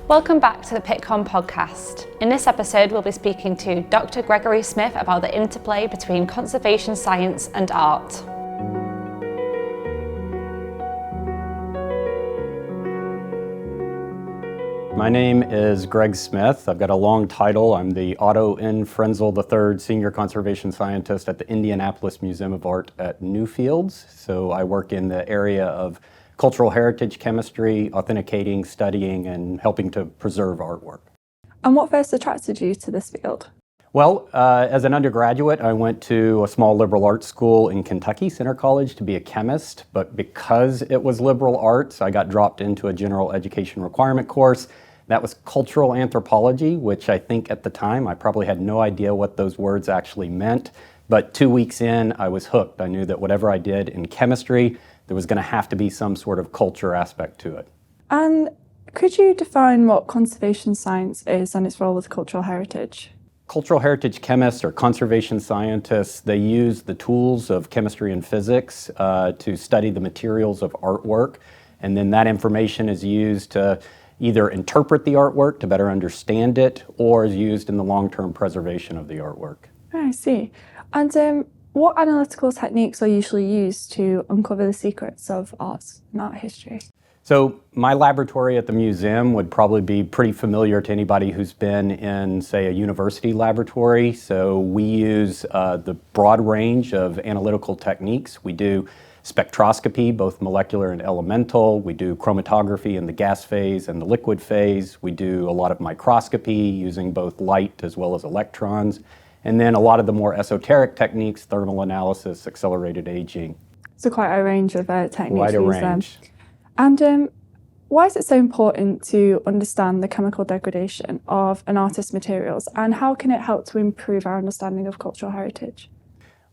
Welcome back to the Pittcon podcast. In this episode, we'll be speaking to Dr. Gregory Smith about the interplay between conservation science and art. My name is Greg Smith. I've got a long title. I'm the Otto N. Frenzel III Senior Conservation Scientist at the Indianapolis Museum of Art at Newfields. So I work in the area of cultural heritage chemistry, authenticating, studying, and helping to preserve artwork. And what first attracted you to this field? Well, as an undergraduate, I went to a small liberal arts school in Kentucky, Center College, to be a chemist. But because it was liberal arts, I got dropped into a general education requirement course. That was cultural anthropology, which I think at the time I probably had no idea what those words actually meant. But 2 weeks in, I was hooked. I knew that whatever I did in chemistry, there was going to have to be some sort of culture aspect to it. And could you define what conservation science is and its role with cultural heritage? Cultural heritage chemists or conservation scientists, they use the tools of chemistry and physics to study the materials of artwork. And then that information is used to either interpret the artwork to better understand it, or is used in the long-term preservation of the artwork. I see. And what analytical techniques are usually used to uncover the secrets of art and art history? So my laboratory at the museum would probably be pretty familiar to anybody who's been in, say, a university laboratory. So we use the broad range of analytical techniques. We do spectroscopy, both molecular and elemental. We do chromatography in the gas phase and the liquid phase. We do a lot of microscopy using both light as well as electrons. And then a lot of the more esoteric techniques, thermal analysis, accelerated aging. So quite a range of techniques. Quite a range. And why is it so important to understand the chemical degradation of an artist's materials, and how can it help to improve our understanding of cultural heritage?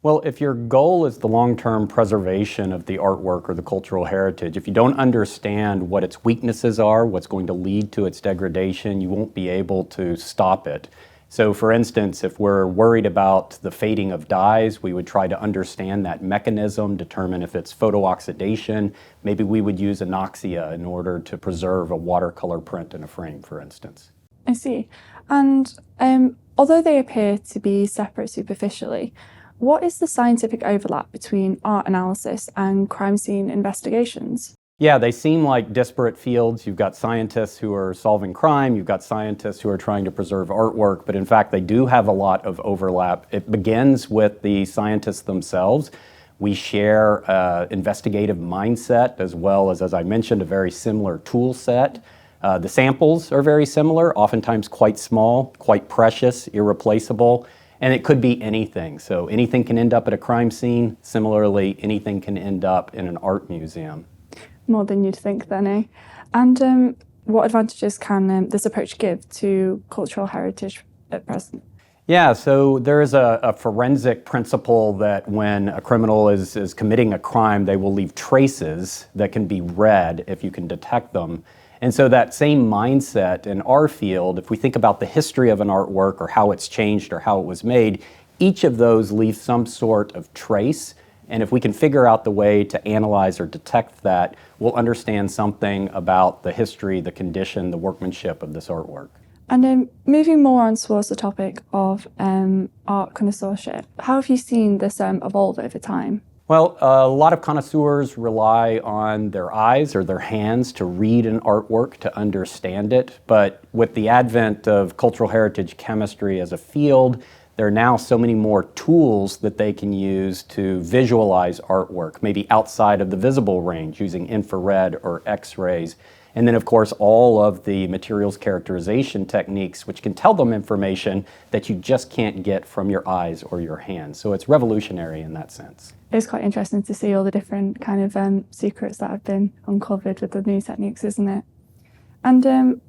Well, if your goal is the long-term preservation of the artwork or the cultural heritage, if you don't understand what its weaknesses are, what's going to lead to its degradation, you won't be able to stop it. So for instance, if we're worried about the fading of dyes, we would try to understand that mechanism, determine if it's photooxidation. Maybe we would use anoxia in order to preserve a watercolor print in a frame, for instance. I see. And although they appear to be separate superficially, what is the scientific overlap between art analysis and crime scene investigations? Yeah, they seem like disparate fields. You've got scientists who are solving crime, you've got scientists who are trying to preserve artwork, but in fact they do have a lot of overlap. It begins with the scientists themselves. We share investigative mindset as well as I mentioned, a very similar tool set. The samples are very similar, oftentimes quite small, quite precious, irreplaceable. And it could be anything. So anything can end up at a crime scene. Similarly, anything can end up in an art museum. More than you'd think then, eh? And what advantages can this approach give to cultural heritage at present? Yeah, so there is a forensic principle that when a criminal is committing a crime, they will leave traces that can be read if you can detect them. And so that same mindset in our field, if we think about the history of an artwork or how it's changed or how it was made, each of those leaves some sort of trace. And if we can figure out the way to analyze or detect that, we'll understand something about the history, the condition, the workmanship of this artwork. And moving more on towards the topic of art connoisseurship, how have you seen this evolve over time? Well, a lot of connoisseurs rely on their eyes or their hands to read an artwork, to understand it. But with the advent of cultural heritage chemistry as a field, there are now so many more tools that they can use to visualize artwork, maybe outside of the visible range, using infrared or X-rays. And then, of course, all of the materials characterization techniques, which can tell them information that you just can't get from your eyes or your hands. So it's revolutionary in that sense. It's quite interesting to see all the different kind of secrets that have been uncovered with the new techniques, isn't it? And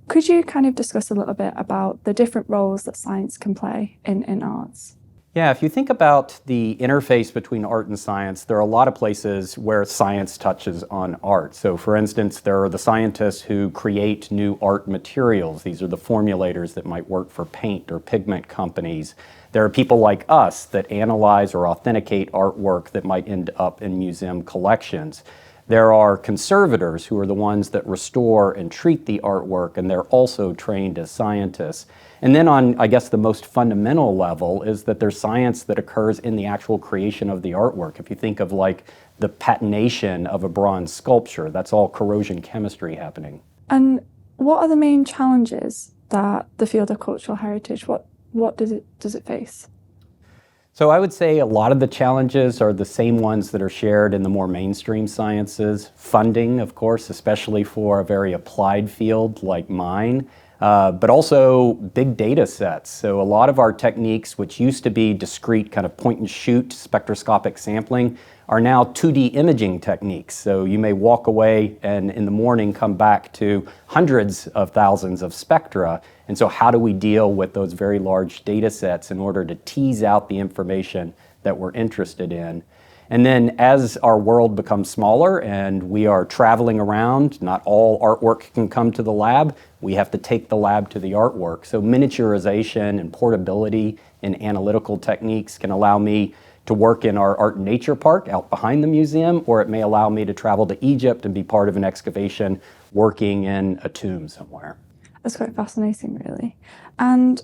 could you kind of discuss a little bit about the different roles that science can play in arts? Yeah, if you think about the interface between art and science, there are a lot of places where science touches on art. So for instance, there are the scientists who create new art materials. These are the formulators that might work for paint or pigment companies. There are people like us that analyze or authenticate artwork that might end up in museum collections. There are conservators who are the ones that restore and treat the artwork, and they're also trained as scientists. And then on, I guess, the most fundamental level is that there's science that occurs in the actual creation of the artwork. If you think of like the patination of a bronze sculpture, that's all corrosion chemistry happening. And what are the main challenges that the field of cultural heritage, what does it face? So I would say a lot of the challenges are the same ones that are shared in the more mainstream sciences. Funding, of course, especially for a very applied field like mine, but also big data sets. So a lot of our techniques, which used to be discrete kind of point and shoot spectroscopic sampling, are now 2D imaging techniques. So you may walk away and in the morning come back to hundreds of thousands of spectra. And so how do we deal with those very large data sets in order to tease out the information that we're interested in? And then as our world becomes smaller and we are traveling around, not all artwork can come to the lab, we have to take the lab to the artwork. So miniaturization and portability in analytical techniques can allow me to work in our art and nature park out behind the museum, or it may allow me to travel to Egypt and be part of an excavation working in a tomb somewhere. That's quite fascinating, really. And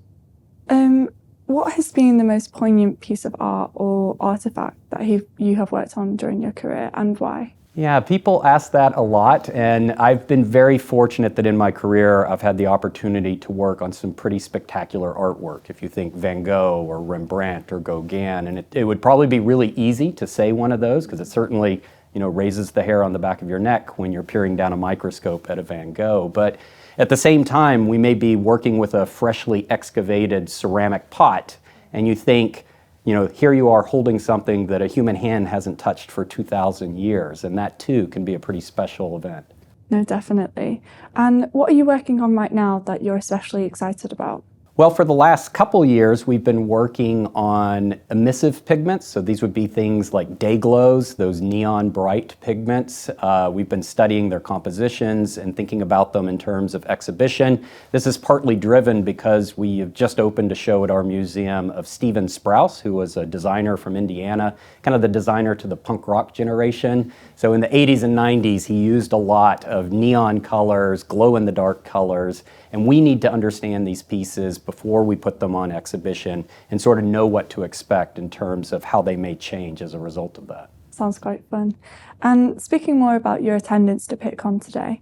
what has been the most poignant piece of art or artifact that you have worked on during your career, and why? Yeah, people ask that a lot, and I've been very fortunate that in my career I've had the opportunity to work on some pretty spectacular artwork. If you think Van Gogh or Rembrandt or Gogh, and it would probably be really easy to say one of those because it certainly, raises the hair on the back of your neck when you're peering down a microscope at a Van Gogh. But at the same time, we may be working with a freshly excavated ceramic pot, and you think, here you are holding something that a human hand hasn't touched for 2,000 years, and that too can be a pretty special event. No, definitely. And what are you working on right now that you're especially excited about? Well, for the last couple years, we've been working on emissive pigments. So these would be things like day glows, those neon bright pigments. We've been studying their compositions and thinking about them in terms of exhibition. This is partly driven because we have just opened a show at our museum of Stephen Sprouse, who was a designer from Indiana, kind of the designer to the punk rock generation. So in the 80s and 90s, he used a lot of neon colors, glow-in-the-dark colors, and we need to understand these pieces before we put them on exhibition and sort of know what to expect in terms of how they may change as a result of that. Sounds quite fun. And speaking more about your attendance to Pittcon today,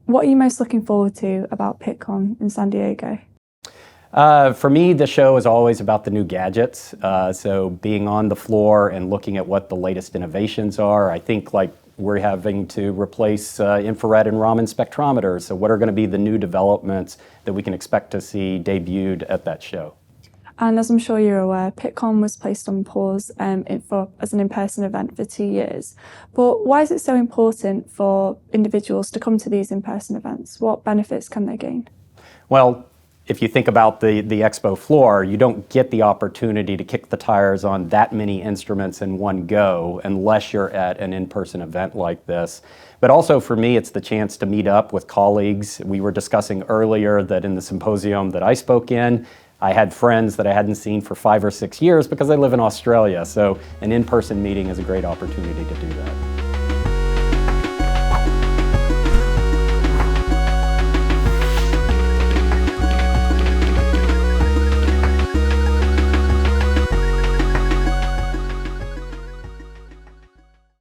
what are you most looking forward to about Pittcon in San Diego? For me, the show is always about the new gadgets. So being on the floor and looking at what the latest innovations are. I think we're having to replace infrared and Raman spectrometers. So what are going to be the new developments that we can expect to see debuted at that show? And as I'm sure you're aware, Pittcon was placed on pause as an in-person event for 2 years. But why is it so important for individuals to come to these in-person events? What benefits can they gain? Well, if you think about the expo floor, you don't get the opportunity to kick the tires on that many instruments in one go unless you're at an in-person event like this. But also for me, it's the chance to meet up with colleagues. We were discussing earlier that in the symposium that I spoke in, I had friends that I hadn't seen for 5 or 6 years because I live in Australia. So an in-person meeting is a great opportunity to do that.